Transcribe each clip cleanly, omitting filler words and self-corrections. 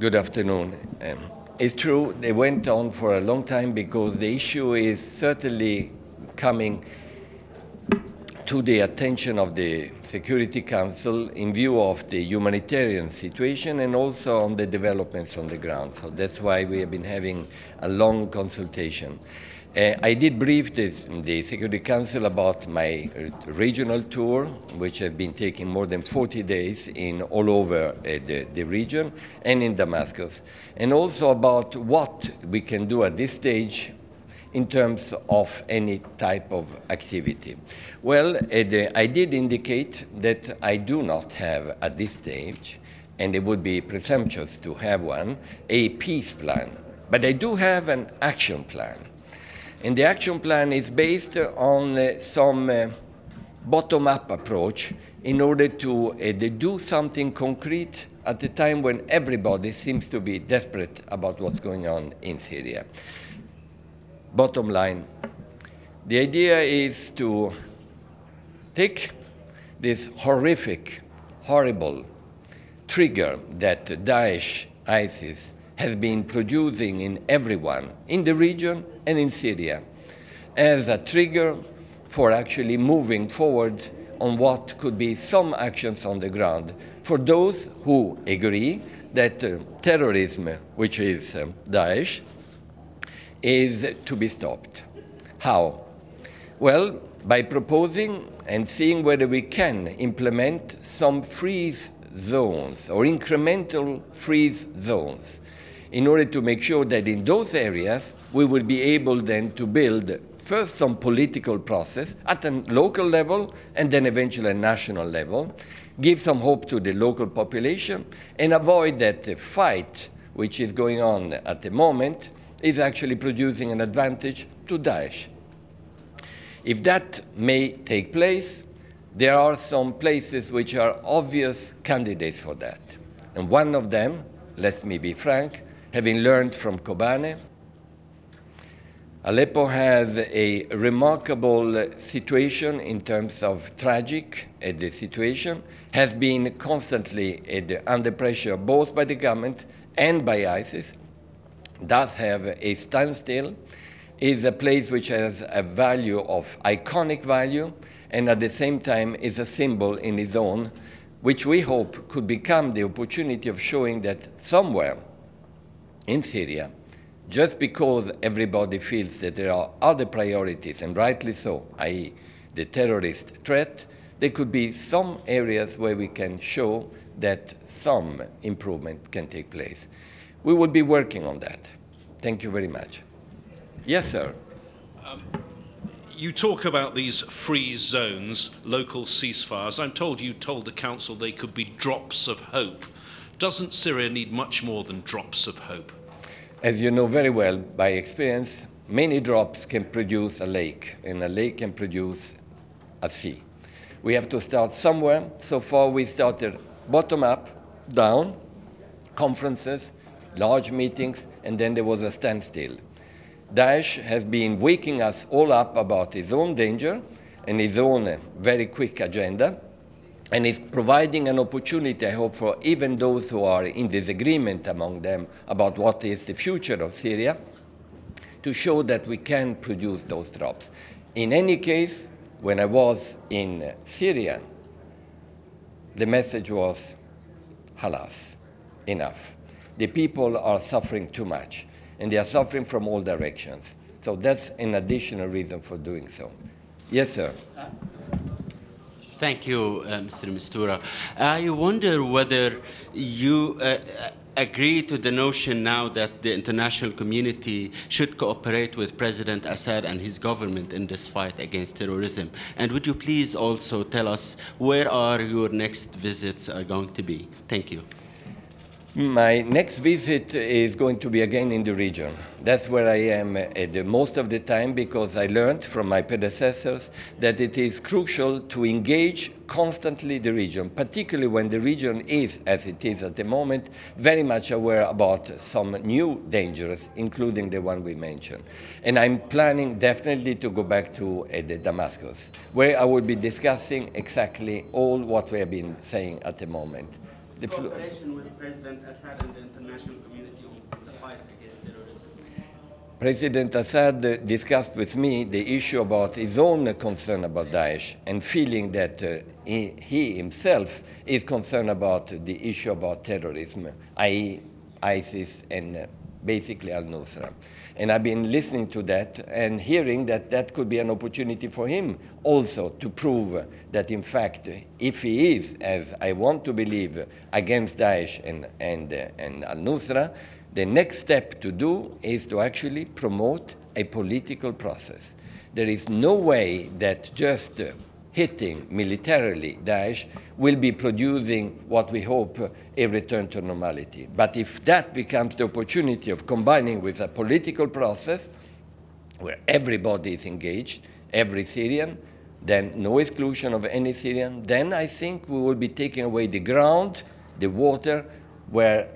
Good afternoon. It's true, they went on for a long time because the issue is certainly coming to the attention of the Security Council in view of the humanitarian situation and also on the developments on the ground. So that's why we have been having a long consultation. I did brief the Security Council about my regional tour, which has been taking more than 40 days in all over the region and in Damascus, and also about what we can do at this stage in terms of any type of activity. Well, I did indicate that I do not have at this stage, and it would be presumptuous to have one, a peace plan. But I do have an action plan. And the action plan is based on some bottom-up approach in order to do something concrete at a time when everybody seems to be desperate about what's going on in Syria. Bottom line, the idea is to take this horrific, horrible trigger that Daesh, ISIS, has been producing in everyone, in the region and in Syria, as a trigger for actually moving forward on what could be some actions on the ground for those who agree that terrorism, which is Daesh, is to be stopped. How? Well, by proposing and seeing whether we can implement some freeze zones or incremental freeze zones in order to make sure that in those areas we will be able then to build first some political process at a local level and then eventually a national level, give some hope to the local population and avoid that the fight which is going on at the moment is actually producing an advantage to Daesh. If that may take place, there are some places which are obvious candidates for that. And one of them, let me be frank, having learned from Kobane, Aleppo has a remarkable situation in terms of tragic the situation, has been constantly under pressure both by the government and by ISIS, does have a standstill, is a place which has a value of iconic value, and at the same time is a symbol in its own, which we hope could become the opportunity of showing that somewhere in Syria, just because everybody feels that there are other priorities, and rightly so, i.e. the terrorist threat, there could be some areas where we can show that some improvement can take place. We will be working on that. Thank you very much. Yes, sir. You talk about these freeze zones, local ceasefires. I'm told you told the Council they could be drops of hope. Doesn't Syria need much more than drops of hope? As you know very well, by experience, many drops can produce a lake, and a lake can produce a sea. We have to start somewhere. So far, we started bottom up, down, conferences, large meetings, and then there was a standstill. Daesh has been waking us all up about his own danger and his own very quick agenda, and is providing an opportunity, I hope, for even those who are in disagreement among them about what is the future of Syria, to show that we can produce those drops. In any case, when I was in Syria, the message was, halas, enough. The people are suffering too much, and they are suffering from all directions. So that's an additional reason for doing so. Yes, sir. Thank you, Mr. Mistura. I wonder whether you agree to the notion now that the international community should cooperate with President Assad and his government in this fight against terrorism. And would you please also tell us where are your next visits are going to be? Thank you. My next visit is going to be again in the region. That's where I am the most of the time, because I learned from my predecessors that it is crucial to engage constantly the region, particularly when the region is, as it is at the moment, very much aware about some new dangers, including the one we mentioned. And I'm planning definitely to go back to Damascus, where I will be discussing exactly all what we have been saying at the moment. The cooperation with President Assad and the international community on the fight against terrorism. President Assad discussed with me the issue about his own concern about Daesh and feeling that he himself is concerned about the issue about terrorism, i.e. ISIS and basically Al-Nusra. And I've been listening to that and hearing that that could be an opportunity for him also to prove that, in fact, if he is, as I want to believe, against Daesh and Al-Nusra, the next step to do is to actually promote a political process. There is no way that just hitting militarily Daesh will be producing what we hope a return to normality. But if that becomes the opportunity of combining with a political process where everybody is engaged, every Syrian, then no exclusion of any Syrian, then I think we will be taking away the ground, the water, where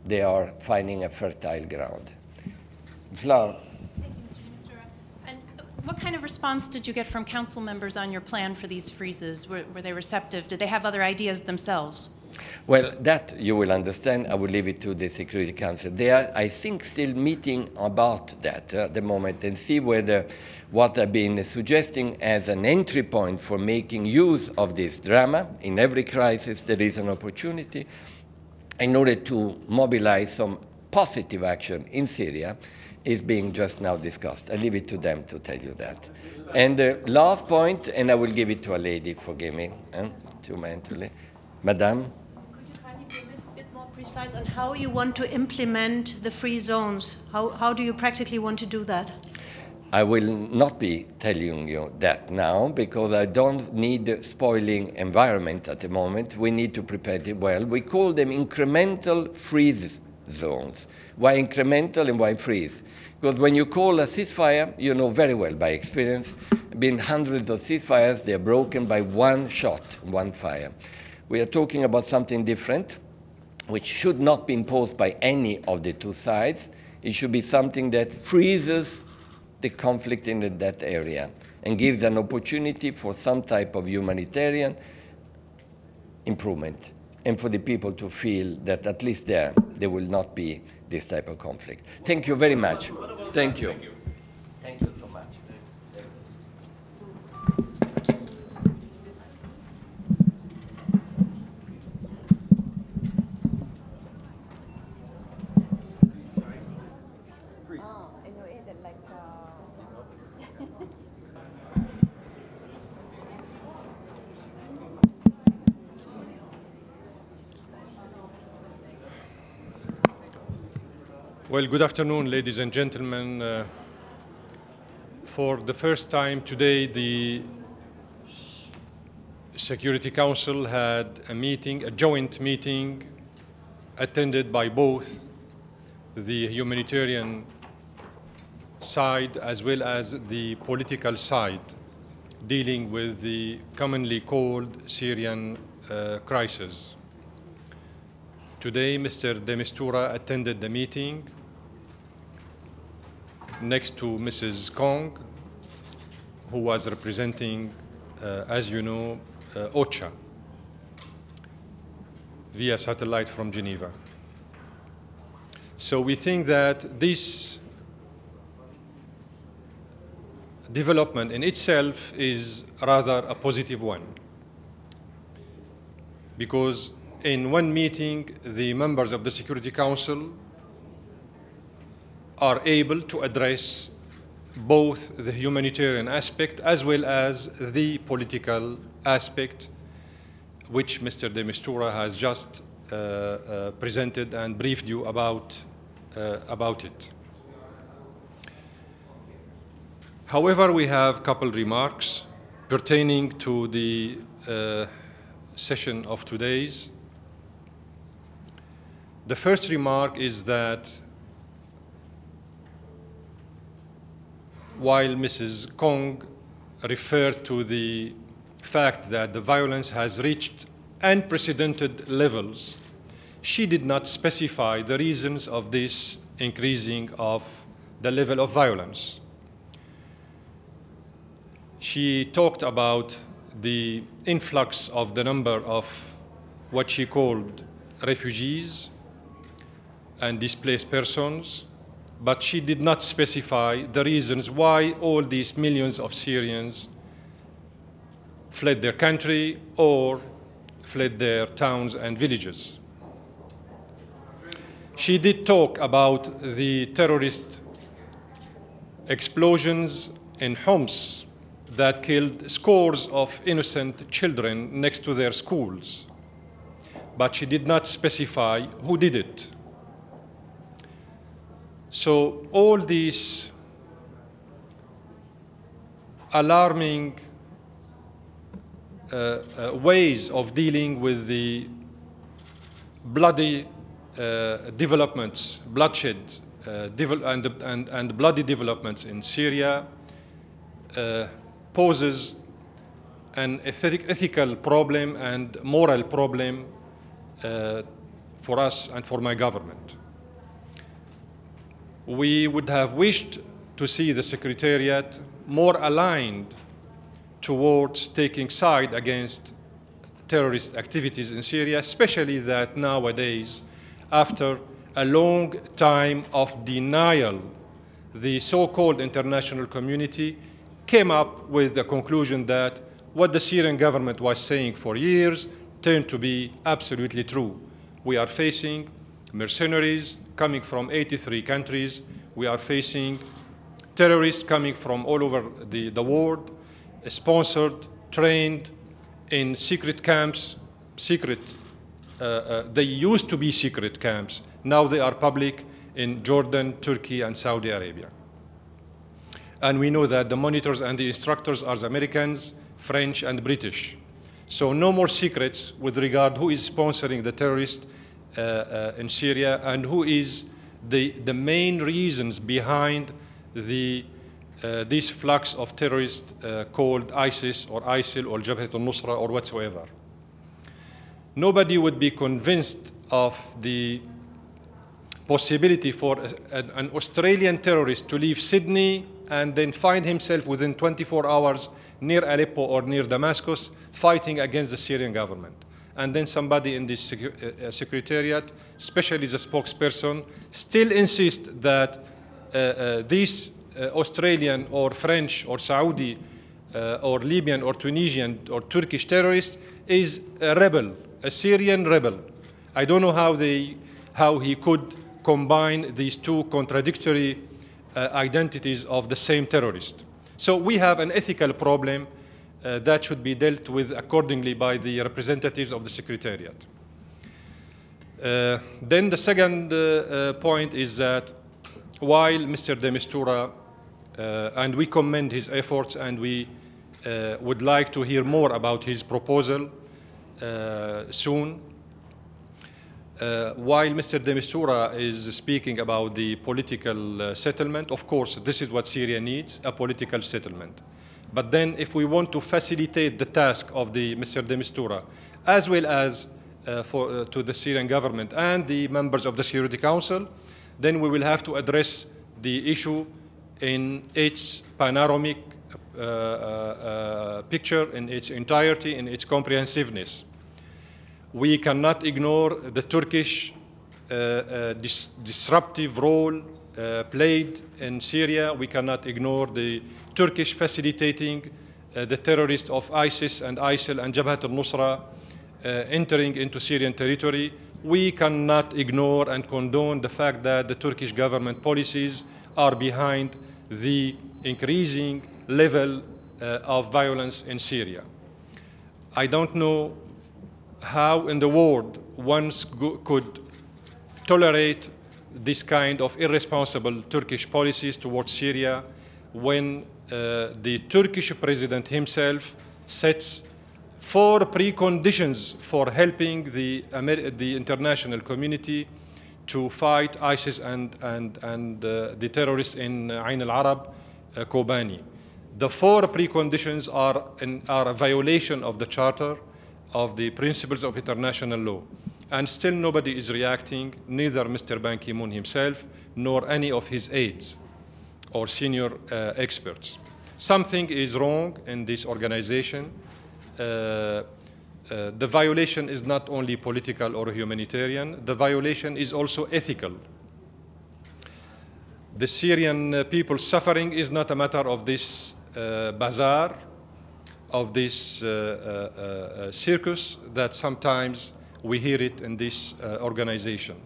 they are finding a fertile ground. Flower. Thank you, Mr. Mistura. And what kind of response did you get from council members on your plan for these freezes? Were they receptive? Did they have other ideas themselves? Well, that you will understand. I will leave it to the Security Council. They are, I think, still meeting about that at the moment and see whether what I've been suggesting as an entry point for making use of this drama. In every crisis, there is an opportunity in order to mobilize some positive action in Syria is being just now discussed. I leave it to them to tell you that. And the last point, and I will give it to a lady, forgive me, too mentally. Madame? Could you kindly be a bit more precise on how you want to implement the free zones? How do you practically want to do that? I will not be telling you that now because I don't need spoiling environment at the moment. We need to prepare it well. We call them incremental freeze zones. Why incremental and why freeze? Because when you call a ceasefire, you know very well by experience, been hundreds of ceasefires, they're broken by one shot, one fire. We are talking about something different, which should not be imposed by any of the two sides. It should be something that freezes the conflict in that area and gives an opportunity for some type of humanitarian improvement and for the people to feel that at least there will not be this type of conflict. Thank you very much. Thank you. Thank you so much. Well, good afternoon, ladies and gentlemen. For the first time today, the Security Council had a meeting, a joint meeting, attended by both the humanitarian side as well as the political side, dealing with the commonly called Syrian crisis. Today, Mr. de Mistura attended the meeting next to Mrs. Kong, who was representing, as you know, OCHA via satellite from Geneva. So we think that this development in itself is rather a positive one, because in one meeting, the members of the Security Council are able to address both the humanitarian aspect as well as the political aspect, which Mr. de Mistura has just presented and briefed you about it. However, we have a couple remarks pertaining to the session of today's. The first remark is that while Mrs. Kong referred to the fact that the violence has reached unprecedented levels, she did not specify the reasons of this increasing of the level of violence. She talked about the influx of the number of what she called refugees and displaced persons, but she did not specify the reasons why all these millions of Syrians fled their country or fled their towns and villages. She did talk about the terrorist explosions in Homs that killed scores of innocent children next to their schools, but she did not specify who did it. So all these alarming ways of dealing with the bloody developments, bloodshed, and bloody developments in Syria poses an ethical problem and moral problem for us and for my government. We would have wished to see the Secretariat more aligned towards taking side against terrorist activities in Syria, especially that nowadays, after a long time of denial, the so-called international community came up with the conclusion that what the Syrian government was saying for years turned to be absolutely true. We are facing mercenaries coming from 83 countries. We are facing terrorists coming from all over the world, sponsored, trained in secret camps, they used to be secret camps. Now they are public in Jordan, Turkey, and Saudi Arabia. And we know that the monitors and the instructors are the Americans, French, and British. So no more secrets with regard who is sponsoring the terrorists in Syria and who is the main reasons behind this flux of terrorists called ISIS or ISIL or Jabhat al-Nusra or whatsoever. Nobody would be convinced of the possibility for an Australian terrorist to leave Sydney and then find himself within 24 hours near Aleppo or near Damascus fighting against the Syrian government. And then somebody in this secretariat, especially the spokesperson, still insists that these Australian or French or Saudi or Libyan or Tunisian or Turkish terrorist is a rebel, a Syrian rebel. I don't know how he could combine these two contradictory identities of the same terrorist. So we have an ethical problem that should be dealt with accordingly by the representatives of the Secretariat. Then the second point is that while Mr. de Mistura, and we commend his efforts and we would like to hear more about his proposal soon, while Mr. de Mistura is speaking about the political settlement, of course, this is what Syria needs, a political settlement. But then if we want to facilitate the task of Mr. de Mistura, as well as to the Syrian government and the members of the Security Council, then we will have to address the issue in its panoramic picture, in its entirety, in its comprehensiveness. We cannot ignore the Turkish disruptive role played in Syria. We cannot ignore the Turkish facilitating the terrorists of ISIS and ISIL and Jabhat al-Nusra entering into Syrian territory. We cannot ignore and condone the fact that the Turkish government policies are behind the increasing level of violence in Syria. I don't know how in the world one could tolerate this kind of irresponsible Turkish policies towards Syria when the Turkish president himself sets 4 preconditions for helping the international community to fight ISIS and the terrorists in Ain al-Arab, Kobani. The 4 preconditions are a violation of the Charter, of the principles of international law. And still nobody is reacting, neither Mr. Ban Ki-moon himself, nor any of his aides or senior experts. Something is wrong in this organization. the violation is not only political or humanitarian, the violation is also ethical. The Syrian people's suffering is not a matter of this bazaar, of this circus that sometimes we hear it in this organization.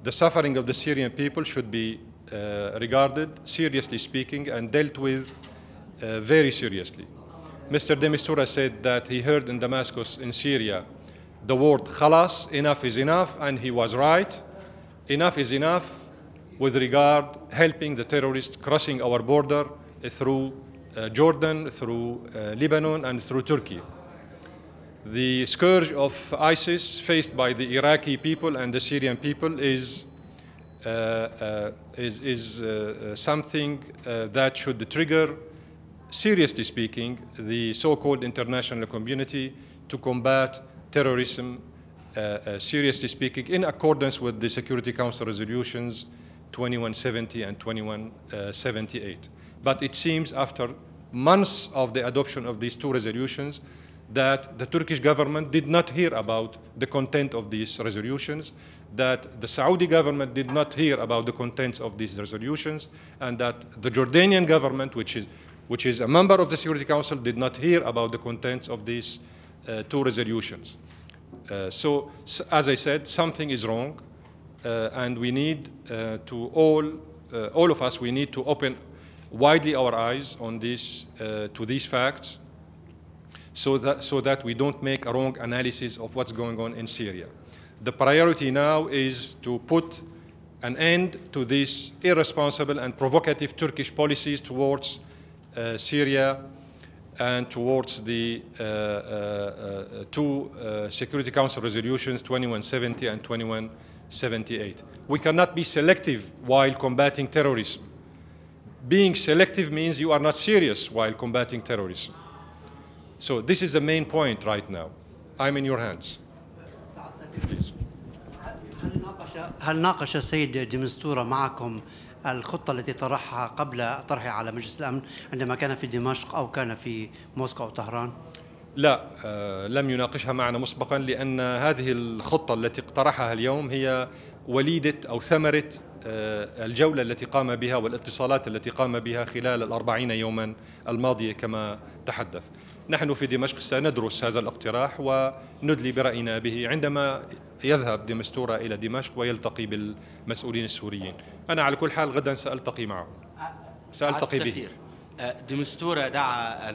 The suffering of the Syrian people should be regarded, seriously speaking, and dealt with very seriously. Mr. de Mistura said that he heard in Damascus, in Syria, the word khalas, enough is enough, and he was right. Enough is enough with regard helping the terrorists crossing our border through Jordan, through Lebanon, and through Turkey. The scourge of ISIS faced by the Iraqi people and the Syrian people is something that should trigger, seriously speaking, the so-called international community to combat terrorism, seriously speaking, in accordance with the Security Council resolutions 2170 and 2178. But it seems after months of the adoption of these two resolutions that the Turkish government did not hear about the content of these resolutions, that the Saudi government did not hear about the contents of these resolutions, and that the Jordanian government, which is a member of the Security Council, did not hear about the contents of these two resolutions. So, as I said, something is wrong, and we need to all of us, we need to open widely our eyes on this, to these facts, so that we don't make a wrong analysis of what's going on in Syria. The priority now is to put an end to these irresponsible and provocative Turkish policies towards Syria and towards the two Security Council resolutions 2170 and 2178. We cannot be selective while combating terrorism. Being selective means you are not serious while combating terrorism. So this is the main point right now. I'm in your hands. Please. هل ناقش السيد دي مستورة معكم الخطة التي طرحها قبل طرحها على مجلس الأمن عندما كان في دمشق أو كان في موسكو أو طهران؟ لا، لم يناقشها معنا مسبقا، لأن هذه الخطة التي اقترحها اليوم هي وليدة أو ثمرة الجولة التي قام بها والاتصالات التي قام بها خلال 40 يوما الماضية كما تحدث. نحن في دمشق سندرس هذا الاقتراح وندلي برأينا به عندما يذهب دي مستورة إلى دمشق ويلتقي بالمسؤولين السوريين. أنا على كل حال غدا سألتقي معه، سألتقي به. دي مستورة دعا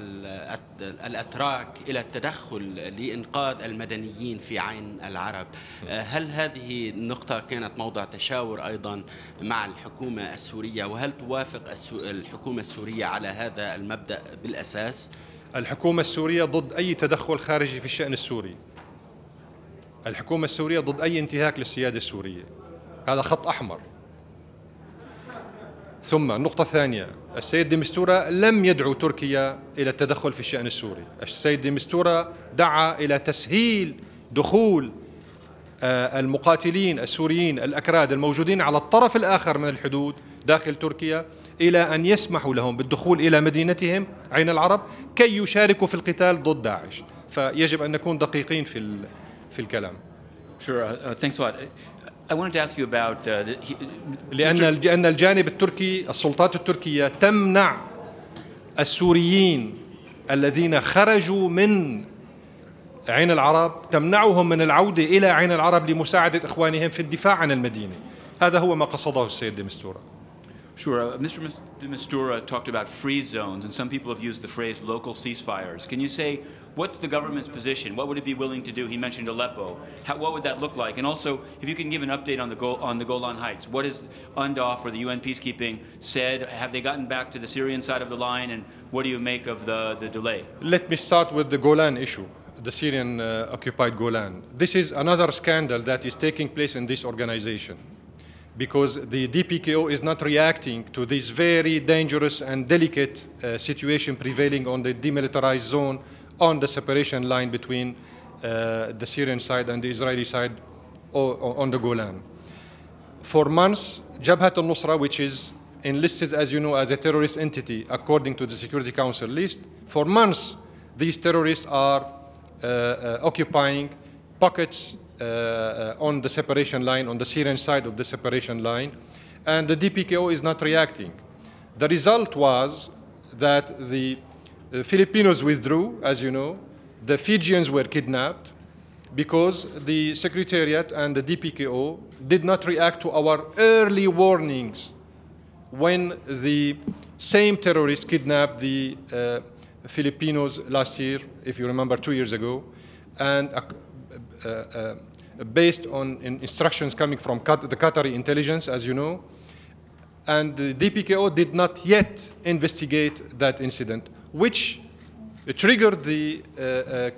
الأتراك إلى التدخل لإنقاذ المدنيين في عين العرب. هل هذه النقطة كانت موضع تشاور أيضا مع الحكومة السورية، وهل توافق الحكومة السورية على هذا المبدأ بالأساس؟ الحكومة السورية ضد أي تدخل خارجي في الشأن السوري. الحكومة السورية ضد أي انتهاك للسيادة السورية. هذا خط أحمر. ثم النقطة الثانية، السيد دي مستورة لم يدعو تركيا إلى التدخل في الشأن السوري. السيد دي مستورة دعا إلى تسهيل دخول المقاتلين السوريين الأكراد الموجودين على الطرف الآخر من الحدود داخل تركيا إلى أن يسمحوا لهم بالدخول إلى مدينتهم عين العرب كي يشاركوا في القتال ضد داعش. فيجب أن نكون دقيقين في الكلام. Sure. Thanks a lot. I wanted to ask you about لأن الجانب التركي، السلطات التركية تمنع السوريين الذين خرجوا من عين العرب، تمنعهم من العودة إلى عين العرب لمساعدة إخوانهم في الدفاع عن المدينة. هذا هو ما قصده السيد دي مستورة. Sure. Mr. de Mistura talked about freeze zones, and some people have used the phrase local ceasefires. Can you say what's the government's position? What would it be willing to do? He mentioned Aleppo. What would that look like? And also, if you can give an update on the Golan Heights, what has UNDOF or the UN peacekeeping said? Have they gotten back to the Syrian side of the line, and what do you make of the delay? Let me start with the Golan issue, the Syrian occupied Golan. This is another scandal that is taking place in this organization, because the DPKO is not reacting to this very dangerous and delicate situation prevailing on the demilitarized zone on the separation line between the Syrian side and the Israeli side on the Golan. For months, Jabhat al-Nusra, which is enlisted, as you know, as a terrorist entity according to the Security Council list, for months these terrorists are occupying pockets on the separation line, on the Syrian side of the separation line, and the DPKO is not reacting. The result was that the Filipinos withdrew, as you know, the Fijians were kidnapped, because the Secretariat and the DPKO did not react to our early warnings when the same terrorists kidnapped the Filipinos last year, if you remember, 2 years ago, and based on instructions coming from the Qatari intelligence, as you know, and the DPKO did not yet investigate that incident, which triggered the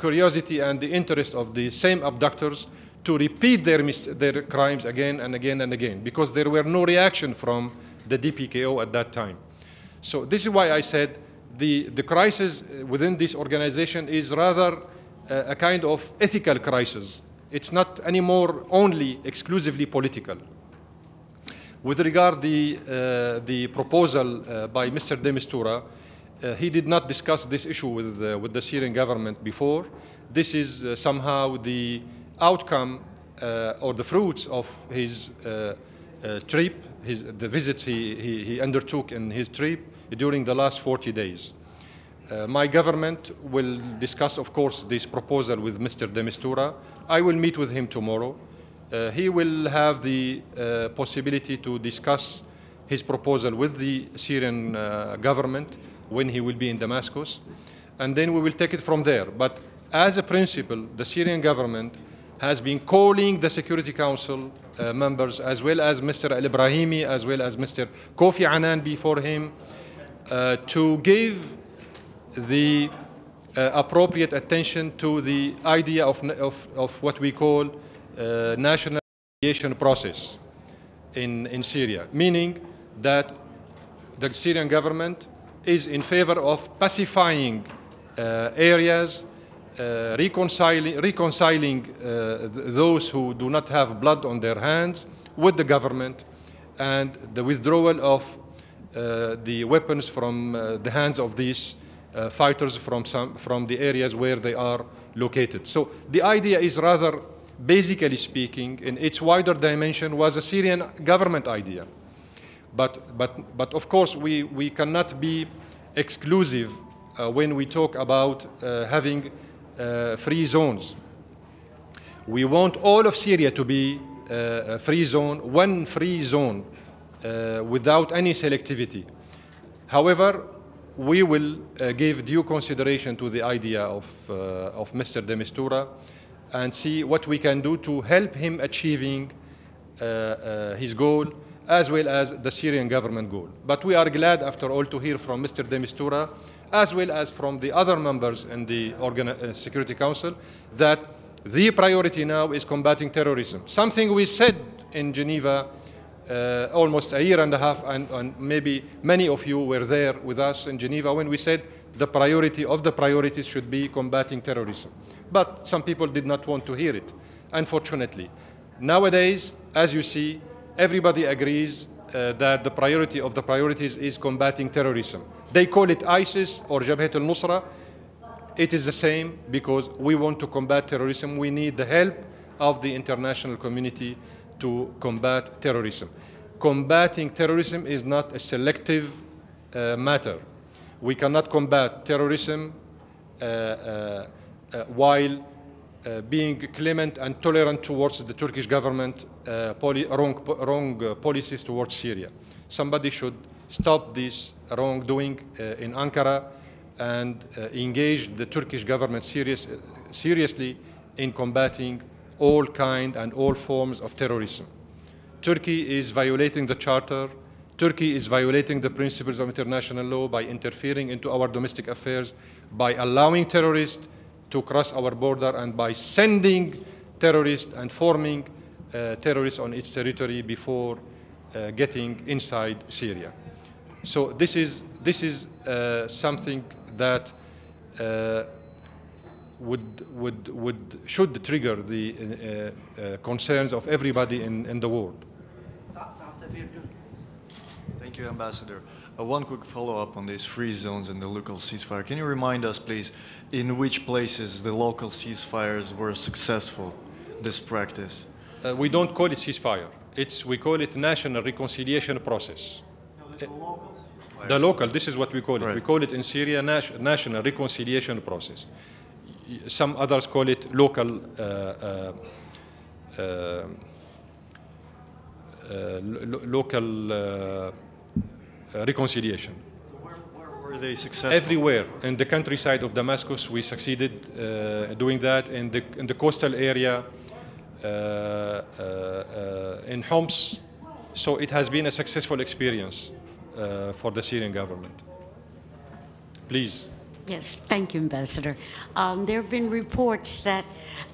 curiosity and the interest of the same abductors to repeat their crimes again and again and again, because there were no reaction from the DPKO at that time. So this is why I said the crisis within this organization is rather a kind of ethical crisis. It's not anymore only exclusively political. With regard the proposal by Mr. de Mistura, he did not discuss this issue with the Syrian government before. This is somehow the outcome or the fruits of his trip, the visits he undertook in his trip during the last 40 days. My government will discuss, of course, this proposal with Mr. de Mistura. I will meet with him tomorrow. He will have the possibility to discuss his proposal with the Syrian government when he will be in Damascus, and then we will take it from there. But as a principle, the Syrian government has been calling the Security Council members, as well as Mr. Al-Ibrahimi, as well as Mr. Kofi Annan before him, to give the appropriate attention to the idea of what we call national mediation process in Syria, meaning that the Syrian government is in favor of pacifying areas, reconciling those who do not have blood on their hands with the government, and the withdrawal of the weapons from the hands of these fighters from the areas where they are located. So the idea is rather, basically speaking, in its wider dimension, was a Syrian government idea. But of course, we cannot be exclusive when we talk about having free zones. We want all of Syria to be a free zone, one free zone, without any selectivity. However, we will give due consideration to the idea of Mr. de Mistura and see what we can do to help him achieving his goal, as well as the Syrian government goal. But we are glad, after all, to hear from Mr. de Mistura, as well as from the other members in the Security Council, that the priority now is combating terrorism. Something we said in Geneva almost a year and a half, and maybe many of you were there with us in Geneva when we said the priority of the priorities should be combating terrorism. But some people did not want to hear it, unfortunately. Nowadays, as you see, everybody agrees that the priority of the priorities is combating terrorism. They call it ISIS or Jabhat al-Nusra. It is the same, because we want to combat terrorism. We need the help of the international community to combat terrorism. Combating terrorism is not a selective matter. We cannot combat terrorism while being clement and tolerant towards the Turkish government, wrong policies towards Syria. Somebody should stop this wrongdoing in Ankara and engage the Turkish government seriously in combating all kind and all forms of terrorism. Turkey is violating the Charter. Turkey is violating the principles of international law by interfering into our domestic affairs, by allowing terrorists to cross our border, and by sending terrorists and forming terrorists on its territory before getting inside Syria. So this is something that should trigger the concerns of everybody in the world. Thank you, Ambassador. One quick follow-up on these free zones and the local ceasefire. Can you remind us, please, in which places the local ceasefires were successful, this practice? We don't call it ceasefire. We call it national reconciliation process. The local, this is what we call it. Right. We call it in Syria national reconciliation process. Some others call it local reconciliation. So where were they successful? Everywhere. In the countryside of Damascus, we succeeded doing that. In the coastal area, in Homs. So it has been a successful experience for the Syrian government. Please. Yes, thank you, Ambassador. There have been reports that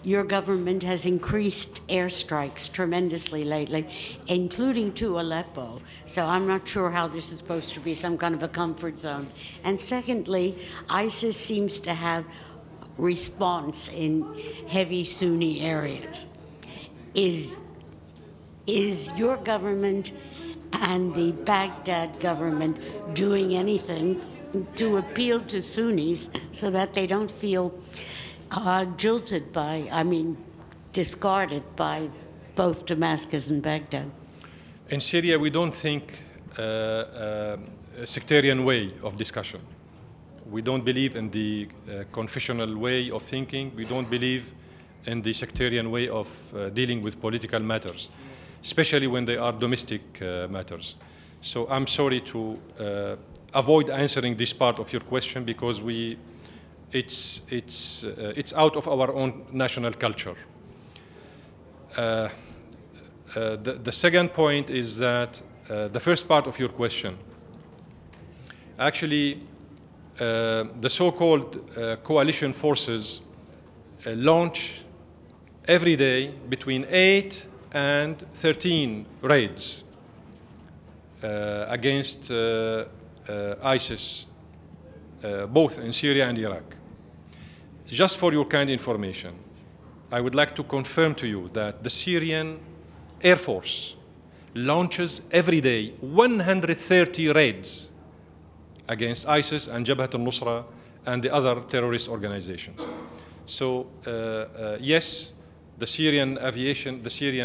your government has increased airstrikes tremendously lately, including to Aleppo. So I'm not sure how this is supposed to be some kind of a comfort zone. And secondly, ISIS seems to have response in heavy Sunni areas. Is your government and the Baghdad government doing anything to appeal to Sunnis so that they don't feel jilted by, discarded by both Damascus and Baghdad? In Syria, we don't think a sectarian way of discussion. We don't believe in the confessional way of thinking. We don't believe in the sectarian way of dealing with political matters, especially when they are domestic matters. So I'm sorry to avoid answering this part of your question because it's out of our own national culture. The second point is that the first part of your question, actually, the so-called coalition forces launch every day between 8 and 13 raids against ISIS, both in Syria and Iraq. Just for your kind information, I would like to confirm to you that the Syrian Air Force launches every day 130 raids against ISIS and Jabhat al-Nusra and the other terrorist organizations. So yes, the Syrian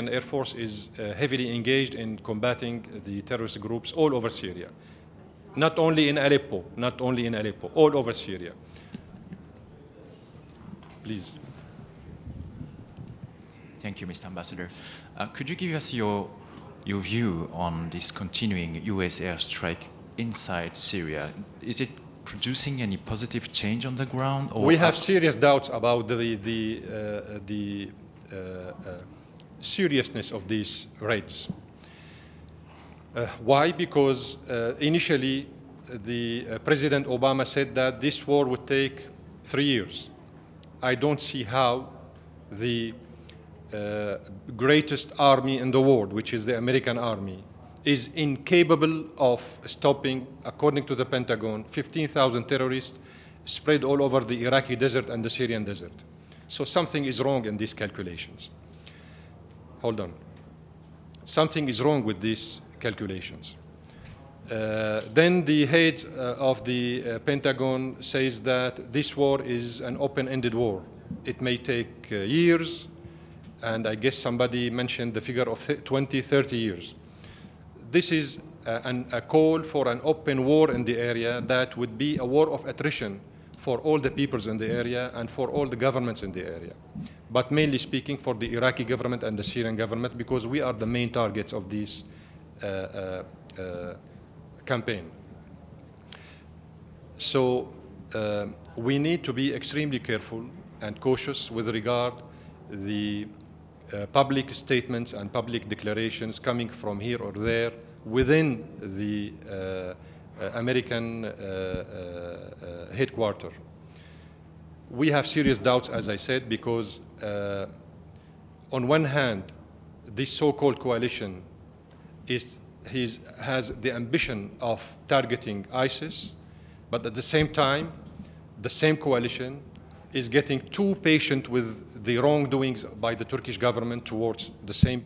Air Force is heavily engaged in combating the terrorist groups all over Syria. Not only in Aleppo, all over Syria. Please. Thank you, Mr. Ambassador. Could you give us your view on this continuing U.S. airstrike inside Syria? Is it producing any positive change on the ground? Or we have serious doubts about the seriousness of these raids. Why? Because initially, President Obama said that this war would take 3 years. I don't see how the greatest army in the world, which is the American army, is incapable of stopping, according to the Pentagon, 15,000 terrorists spread all over the Iraqi desert and the Syrian desert. So something is wrong in these calculations. Hold on. Something is wrong with these calculations. Then the head of the Pentagon says that this war is an open-ended war. It may take years, and I guess somebody mentioned the figure of 20, 30 years. This is a call for an open war in the area that would be a war of attrition for all the peoples in the area and for all the governments in the area. But mainly speaking for the Iraqi government and the Syrian government, because we are the main targets of this campaign. So we need to be extremely careful and cautious with regard the public statements and public declarations coming from here or there within the American headquarters. We have serious doubts, as I said, because on one hand, this so-called coalition has the ambition of targeting ISIS, but at the same time, the same coalition is getting too patient with the wrongdoings by the Turkish government towards the same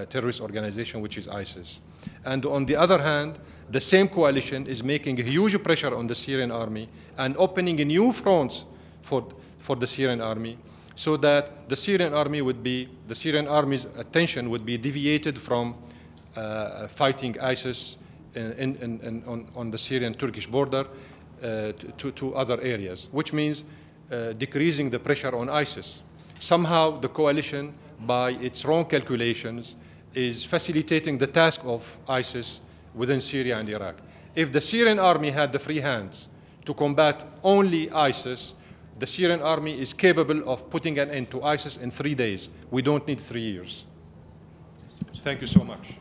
terrorist organization, which is ISIS. And on the other hand, the same coalition is making a huge pressure on the Syrian army and opening new fronts for the Syrian army, so that the Syrian army's attention would be deviated from fighting ISIS on the Syrian-Turkish border to other areas, which means decreasing the pressure on ISIS. Somehow the coalition, by its wrong calculations, is facilitating the task of ISIS within Syria and Iraq. If the Syrian army had the free hands to combat only ISIS, the Syrian army is capable of putting an end to ISIS in 3 days. We don't need 3 years. Thank you so much.